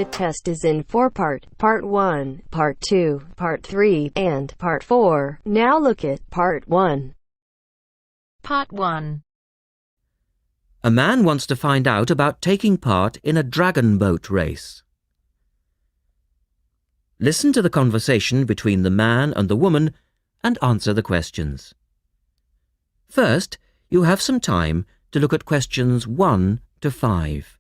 The test is in 4 parts: Part 1, Part 2, Part 3, and Part 4. Now look at Part 1. Part 1. A man wants to find out about taking part in a dragon boat race. Listen to the conversation between the man and the woman and answer the questions. First, you have some time to look at questions 1 to 5.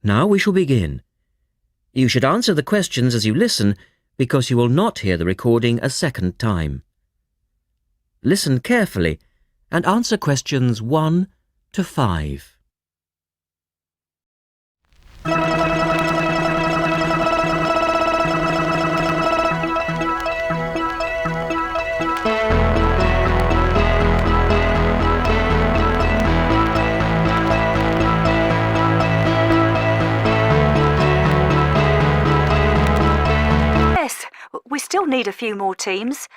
Now we shall begin. You should answer the questions as you listen because you will not hear the recording a second time. Listen carefully and answer questions 1 to 5. Yes, we still need a few more teams.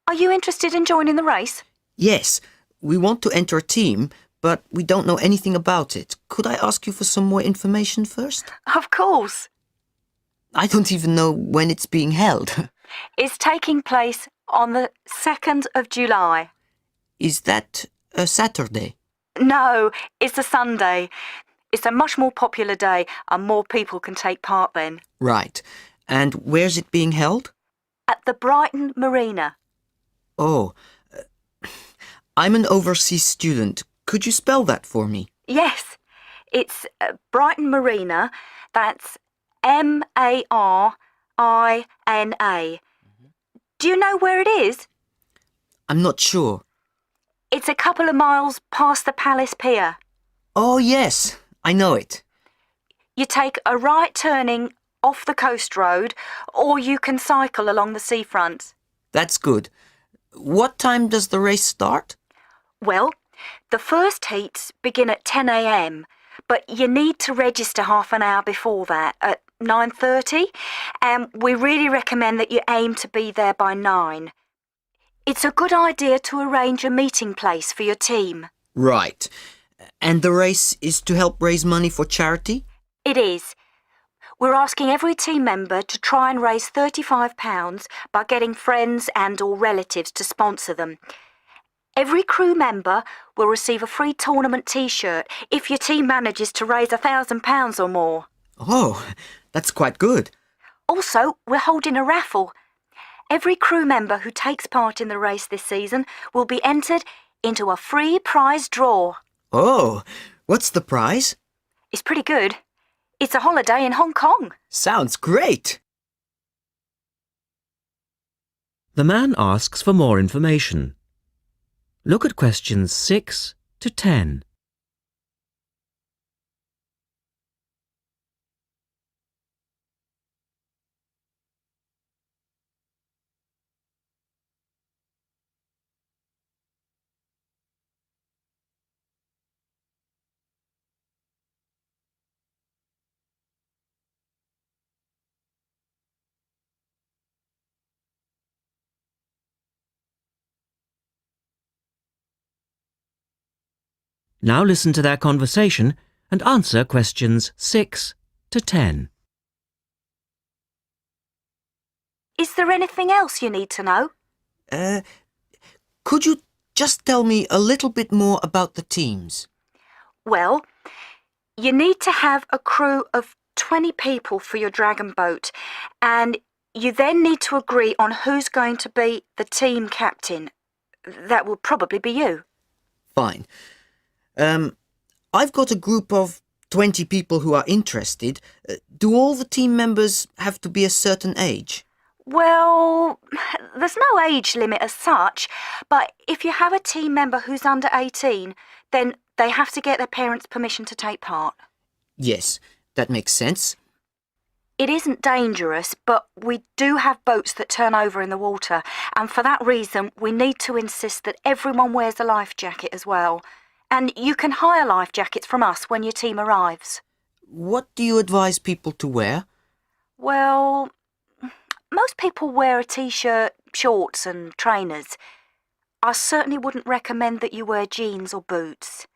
Are you interested in joining the race? Yes, we want to enter a team, but we don't know anything about it. Could I ask you for some more information first? Of course. I don't even know when it's being held. It's taking place on the 2nd of July. Is that a Saturday? No, it's a Sunday. It's a much more popular day and more people can take part then. Right. And where's it being held? At the Brighton Marina. Oh, I'm an overseas student. Could you spell that for me? Yes, it's Brighton Marina. That's Marina. Do you know where it is? I'm not sure. It's a couple of miles past the Palace Pier. Oh, yes, I know it. You take a right turning off the coast road, or you can cycle along the seafront. That's good. What time does the race start? Well, the first heats begin at 10 a.m, but you need to register half an hour before that, at 9:30, and we really recommend that you aim to be there by 9. It's a good idea to arrange a meeting place for your team. Right. And the race is to help raise money for charity? It is. We're asking every team member to try and raise £35 by getting friends and or relatives to sponsor them. Every crew member will receive a free tournament T-shirt if your team manages to raise £1,000 or more. Oh, that's quite good. Also, we're holding a raffle. Every crew member who takes part in the race this season will be entered into a free prize draw. Oh, what's the prize? It's pretty good. It's a holiday in Hong Kong. Sounds great. The man asks for more information. Look at questions 6 to 10. Now listen to their conversation and answer questions 6 to 10. Is there anything else you need to know? Could you just tell me a little bit more about the teams? Well, you need to have a crew of 20 people for your dragon boat, and you then need to agree on who's going to be the team captain. That will probably be you. Fine. I've got a group of 20 people who are interested. Do all the team members have to be a certain age? Well, there's no age limit as such, but if you have a team member who's under 18, then they have to get their parents' permission to take part. Yes, that makes sense. It isn't dangerous, but we do have boats that turn over in the water, and for that reason we need to insist that everyone wears a life jacket as well. And you can hire life jackets from us when your team arrives. What do you advise people to wear? Well, most people wear a t-shirt, shorts and trainers. I certainly wouldn't recommend that you wear jeans or boots.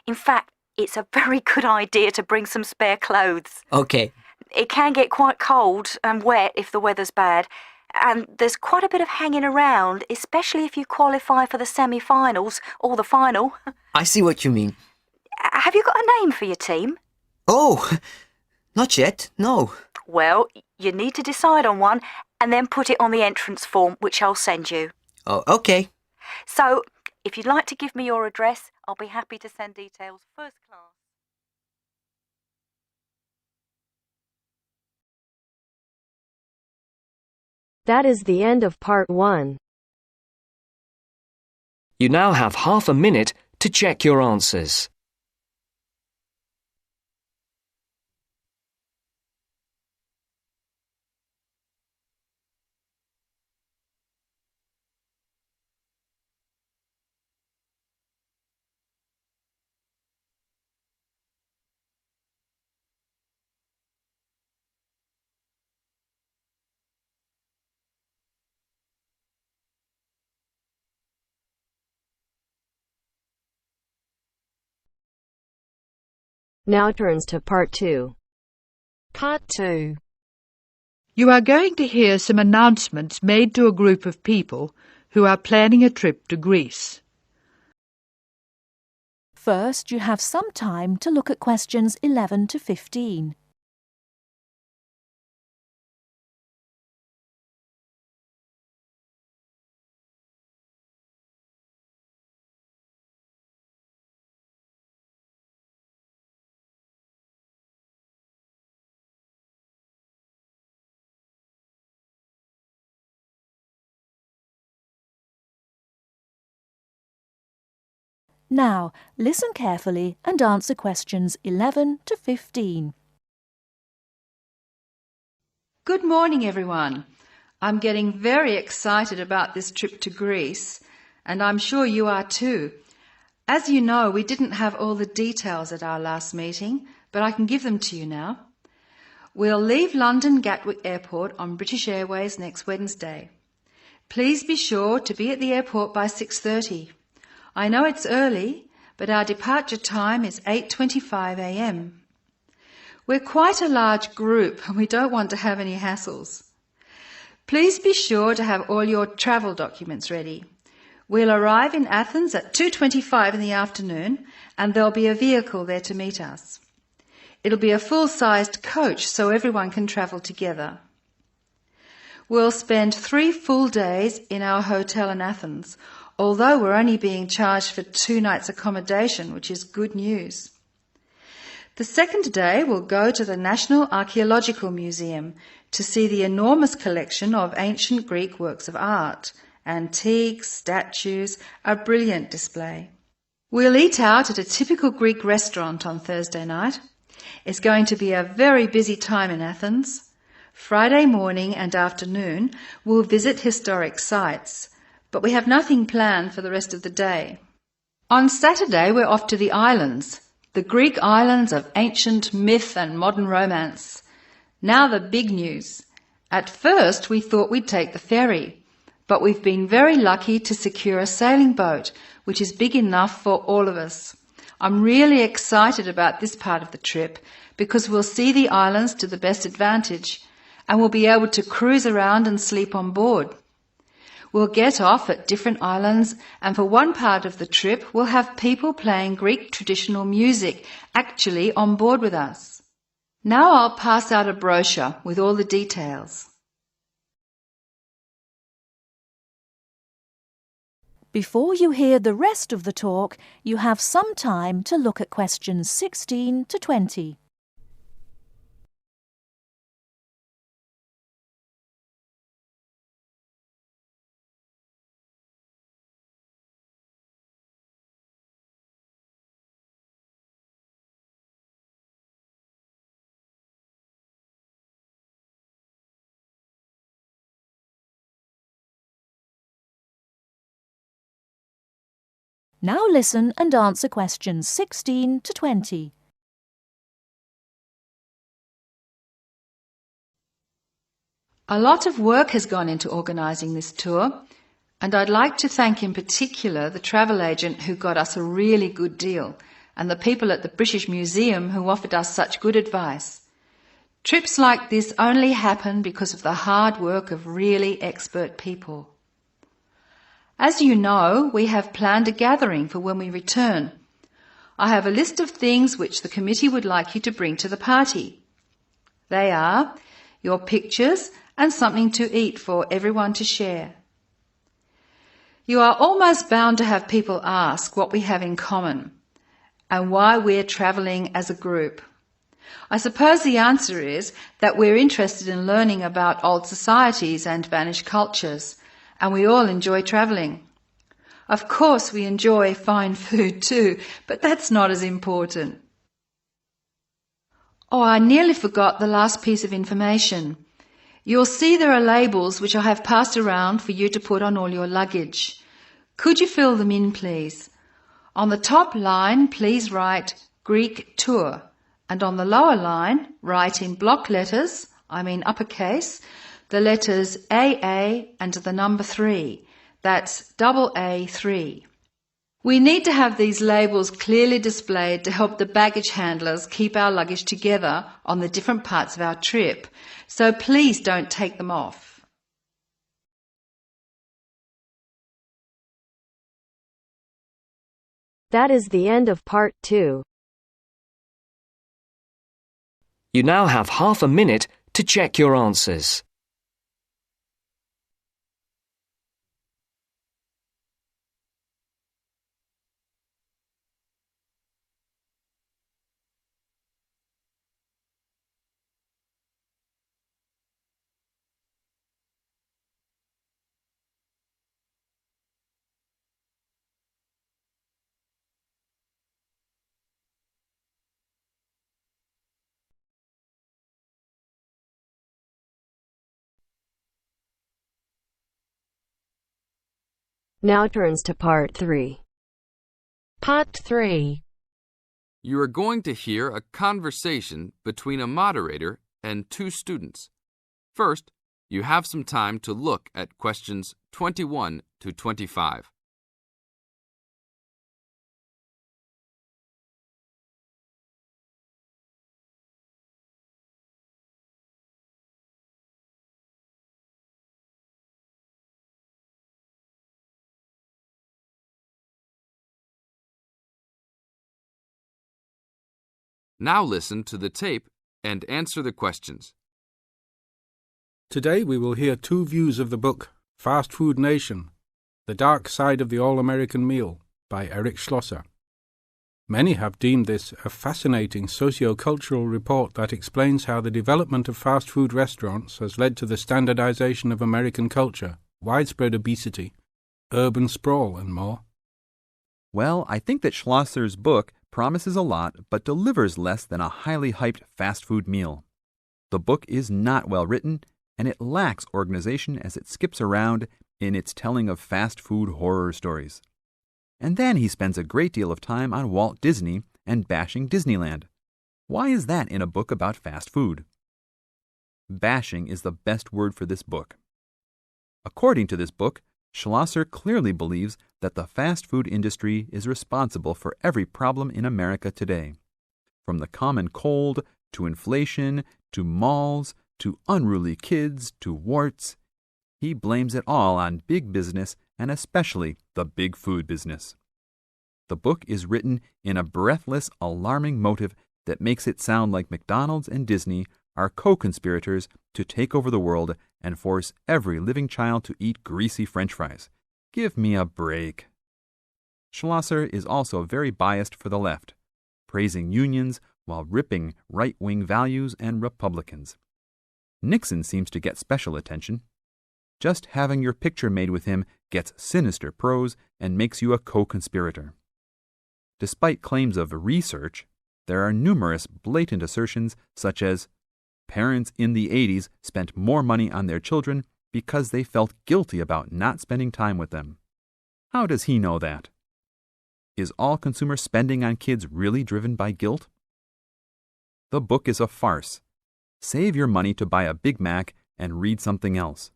In fact, it's a very good idea to bring some spare clothes. Okay. It can get quite cold and wet if the weather's bad, and there's quite a bit of hanging around, especially if you qualify for the semi-finals or the final. I see what you mean. Have you got a name for your team? Oh, not yet, no. Well, you need to decide on one and then put it on the entrance form, which I'll send you. Oh, okay. So, if you'd like to give me your address, I'll be happy to send details first class. That is the end of part 1. You now have half a minute to check your answers. Now turns to part 2. Part 2. You are going to hear some announcements made to a group of people who are planning a trip to Greece. First, you have some time to look at questions 11 to 15. Now, listen carefully and answer questions 11 to 15. Good morning, everyone. I'm getting very excited about this trip to Greece, and I'm sure you are too. As you know, we didn't have all the details at our last meeting, but I can give them to you now. We'll leave London Gatwick Airport on British Airways next Wednesday. Please be sure to be at the airport by 6:30. I know it's early, but our departure time is 8:25 a.m. We're quite a large group and we don't want to have any hassles. Please be sure to have all your travel documents ready. We'll arrive in Athens at 2:25 in the afternoon and there'll be a vehicle there to meet us. It'll be a full-sized coach so everyone can travel together. We'll spend 3 full days in our hotel in Athens, although we're only being charged for 2 nights accommodation, which is good news. The second day we'll go to the National Archaeological Museum to see the enormous collection of ancient Greek works of art, antiques, statues, a brilliant display. We'll eat out at a typical Greek restaurant on Thursday night. It's going to be a very busy time in Athens. Friday morning and afternoon we'll visit historic sites, but we have nothing planned for the rest of the day. On Saturday we're off to the islands, the Greek islands of ancient myth and modern romance. Now the big news. At first we thought we'd take the ferry, but we've been very lucky to secure a sailing boat, which is big enough for all of us. I'm really excited about this part of the trip because we'll see the islands to the best advantage and we'll be able to cruise around and sleep on board. We'll get off at different islands and for one part of the trip we'll have people playing Greek traditional music actually on board with us. Now I'll pass out a brochure with all the details. Before you hear the rest of the talk, you have some time to look at questions 16 to 20. Now listen and answer questions 16 to 20. A lot of work has gone into organising this tour, and I'd like to thank in particular the travel agent who got us a really good deal, and the people at the British Museum who offered us such good advice. Trips like this only happen because of the hard work of really expert people. As you know, we have planned a gathering for when we return. I have a list of things which the committee would like you to bring to the party. They are your pictures and something to eat for everyone to share. You are almost bound to have people ask what we have in common and why we're travelling as a group. I suppose the answer is that we're interested in learning about old societies and vanished cultures, and we all enjoy travelling. Of course we enjoy fine food too, but that's not as important. Oh, I nearly forgot the last piece of information. You'll see there are labels which I have passed around for you to put on all your luggage. Could you fill them in, please? On the top line, please write Greek tour, and on the lower line, write in block letters, I mean uppercase, the letters AA and the number 3. That's AA3. We need to have these labels clearly displayed to help the baggage handlers keep our luggage together on the different parts of our trip, so please don't take them off. That is the end of part 2. You now have half a minute to check your answers. Now turns to part 3. Part 3. You are going to hear a conversation between a moderator and 2 students. First, you have some time to look at questions 21 to 25. Now listen to the tape and answer the questions. Today we will hear 2 views of the book Fast Food Nation, The Dark Side of the All-American Meal by Eric Schlosser. Many have deemed this a fascinating socio-cultural report that explains how the development of fast food restaurants has led to the standardization of American culture, widespread obesity, urban sprawl and more. Well, I think that Schlosser's book promises a lot but delivers less than a highly hyped fast food meal. The book is not well written, and it lacks organization as it skips around in its telling of fast food horror stories. And then he spends a great deal of time on Walt Disney and bashing Disneyland. Why is that in a book about fast food? Bashing is the best word for this book. According to this book, Schlosser clearly believes that the fast food industry is responsible for every problem in America today. From the common cold, to inflation, to malls, to unruly kids, to warts. He blames it all on big business and especially the big food business. The book is written in a breathless, alarming motive that makes it sound like McDonald's and Disney are co-conspirators to take over the world and force every living child to eat greasy French fries. Give me a break. Schlosser is also very biased for the left, praising unions while ripping right-wing values and Republicans. Nixon seems to get special attention. Just having your picture made with him gets sinister prose and makes you a co-conspirator. Despite claims of research, there are numerous blatant assertions such as parents in the 80s spent more money on their children because they felt guilty about not spending time with them. How does he know that? Is all consumer spending on kids really driven by guilt? The book is a farce. Save your money to buy a Big Mac and read something else.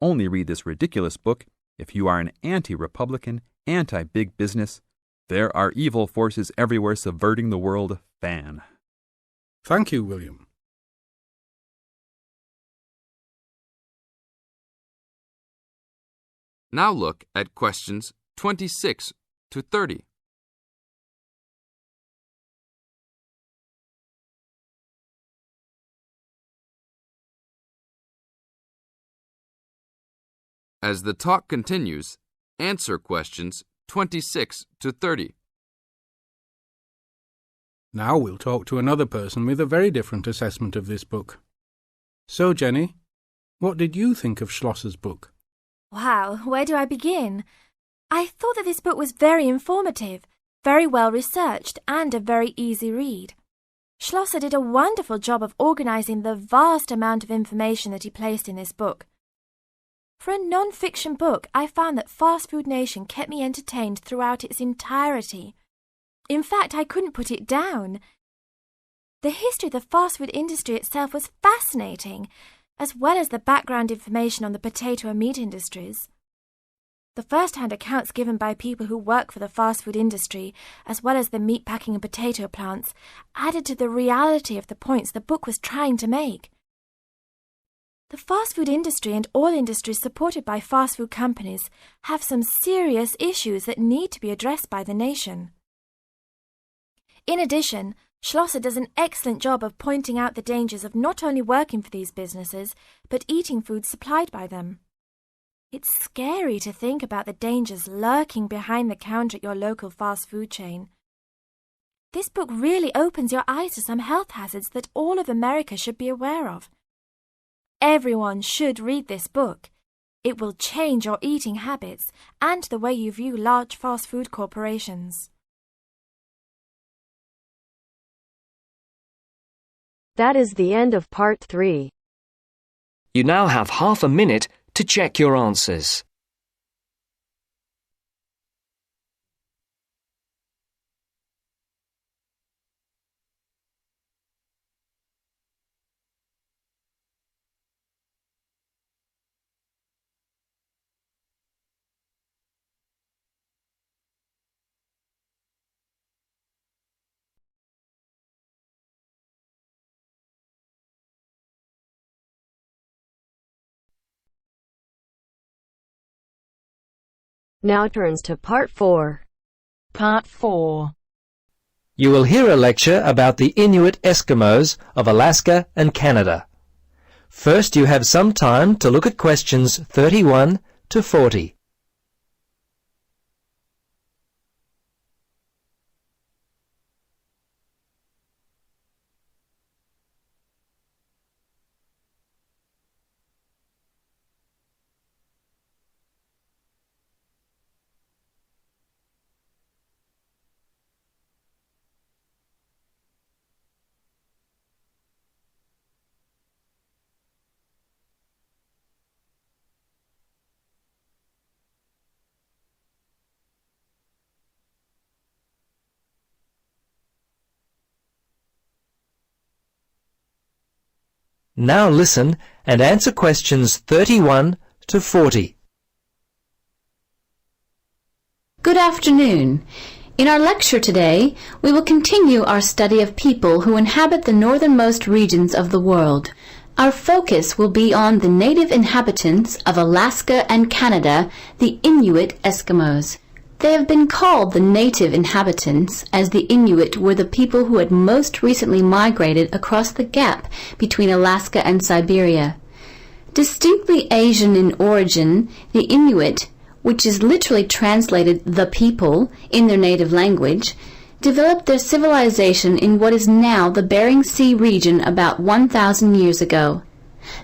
Only read this ridiculous book if you are an anti-Republican, anti-big business, there are evil forces everywhere subverting the world fan. Thank you, William. Now look at questions 26 to 30. As the talk continues, answer questions 26 to 30. Now we'll talk to another person with a very different assessment of this book. So, Jenny, what did you think of Schlosser's book? Wow, where do I begin? I thought that this book was very informative, very well researched, and a very easy read. Schlosser did a wonderful job of organising the vast amount of information that he placed in this book. For a non-fiction book, I found that Fast Food Nation kept me entertained throughout its entirety. In fact, I couldn't put it down. The history of the fast food industry itself was fascinating, as well as the background information on the potato and meat industries. The first-hand accounts given by people who work for the fast food industry, as well as the meatpacking and potato plants, added to the reality of the points the book was trying to make. The fast food industry and all industries supported by fast food companies have some serious issues that need to be addressed by the nation. In addition, Schlosser does an excellent job of pointing out the dangers of not only working for these businesses, but eating food supplied by them. It's scary to think about the dangers lurking behind the counter at your local fast food chain. This book really opens your eyes to some health hazards that all of America should be aware of. Everyone should read this book. It will change your eating habits and the way you view large fast food corporations. That is the end of part 3. You now have half a minute to check your answers. Now turns to part 4. Part 4. You will hear a lecture about the Inuit Eskimos of Alaska and Canada. First, you have some time to look at questions 31 to 40. Now listen and answer questions 31 to 40. Good afternoon. In our lecture today, we will continue our study of people who inhabit the northernmost regions of the world. Our focus will be on the native inhabitants of Alaska and Canada, the Inuit Eskimos. They have been called the native inhabitants, as the Inuit were the people who had most recently migrated across the gap between Alaska and Siberia. Distinctly Asian in origin, the Inuit, which is literally translated the people in their native language, developed their civilization in what is now the Bering Sea region about 1,000 years ago.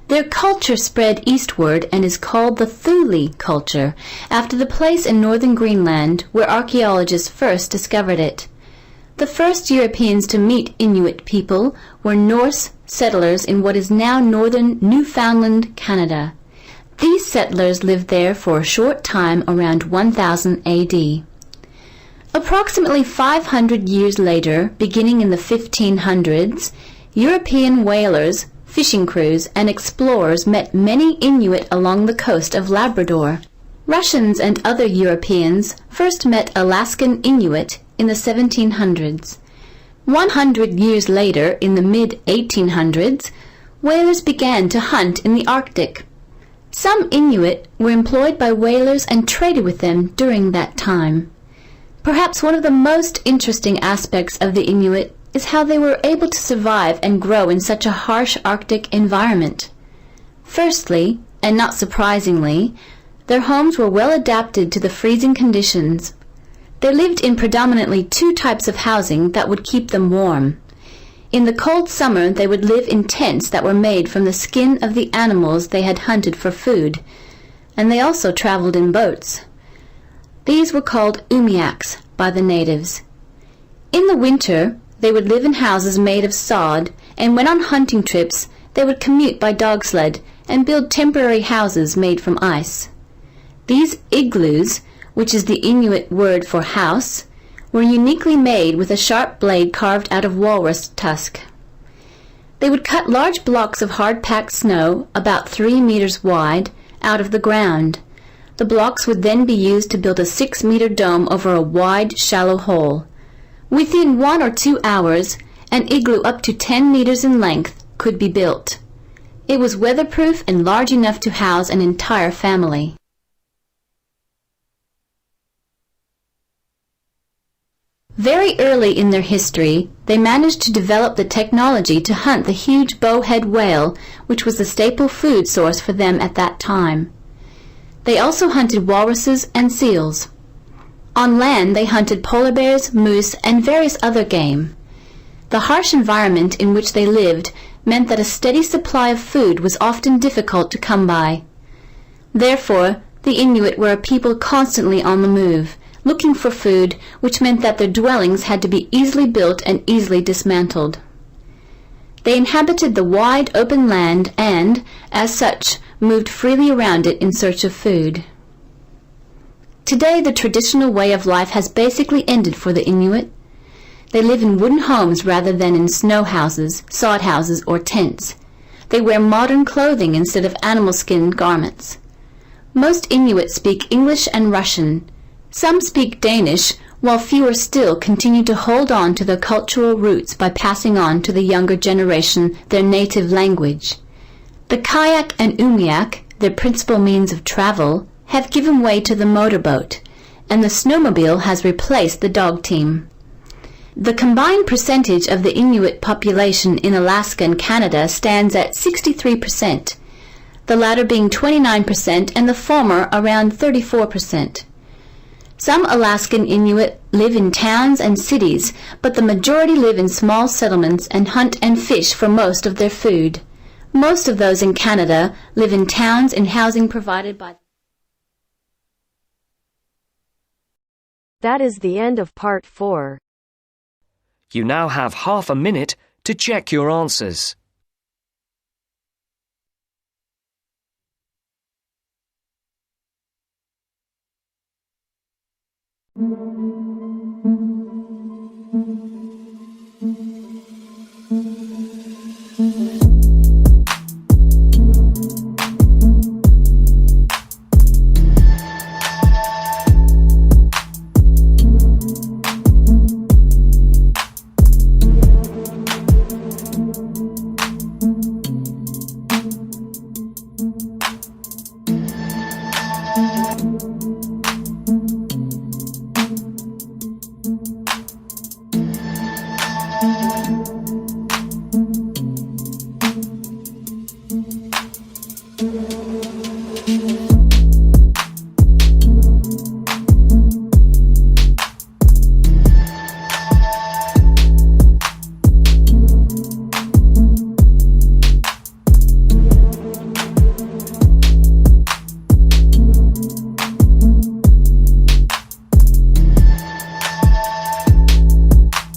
Their culture spread eastward and is called the Thule culture, after the place in northern Greenland where archaeologists first discovered it. The first Europeans to meet Inuit people were Norse settlers in what is now northern Newfoundland, Canada. These settlers lived there for a short time around 1000 AD. Approximately 500 years later, beginning in the 1500s, European whalers, fishing crews, and explorers met many Inuit along the coast of Labrador. Russians and other Europeans first met Alaskan Inuit in the 1700s. 100 years later, in the mid-1800s, whalers began to hunt in the Arctic. Some Inuit were employed by whalers and traded with them during that time. Perhaps one of the most interesting aspects of the Inuit is how they were able to survive and grow in such a harsh Arctic environment. Firstly, and not surprisingly, their homes were well adapted to the freezing conditions. They lived in predominantly two types of housing that would keep them warm. In the cold summer, they would live in tents that were made from the skin of the animals they had hunted for food, and they also traveled in boats. These were called umiaks by the natives. In the winter, they would live in houses made of sod, and when on hunting trips, they would commute by dog sled and build temporary houses made from ice. These igloos, which is the Inuit word for house, were uniquely made with a sharp blade carved out of walrus tusk. They would cut large blocks of hard-packed snow, about 3 meters wide, out of the ground. The blocks would then be used to build a 6-meter dome over a wide, shallow hole. Within 1 or 2 hours, an igloo up to 10 meters in length could be built. It was weatherproof and large enough to house an entire family. Very early in their history, they managed to develop the technology to hunt the huge bowhead whale, which was the staple food source for them at that time. They also hunted walruses and seals. On land, they hunted polar bears, moose, and various other game. The harsh environment in which they lived meant that a steady supply of food was often difficult to come by. Therefore, the Inuit were a people constantly on the move, looking for food, which meant that their dwellings had to be easily built and easily dismantled. They inhabited the wide open land and, as such, moved freely around it in search of food. Today, the traditional way of life has basically ended for the Inuit. They live in wooden homes rather than in snow houses, sod houses, or tents. They wear modern clothing instead of animal skin garments. Most Inuit speak English and Russian. Some speak Danish, while fewer still continue to hold on to their cultural roots by passing on to the younger generation their native language. The kayak and umiak, their principal means of travel, have given way to the motorboat, and the snowmobile has replaced the dog team. The combined percentage of the Inuit population in Alaska and Canada stands at 63%, the latter being 29% and the former around 34%. Some Alaskan Inuit live in towns and cities, but the majority live in small settlements and hunt and fish for most of their food. Most of those in Canada live in towns and housing provided by. That is the end of part 4. You now have half a minute to check your answers.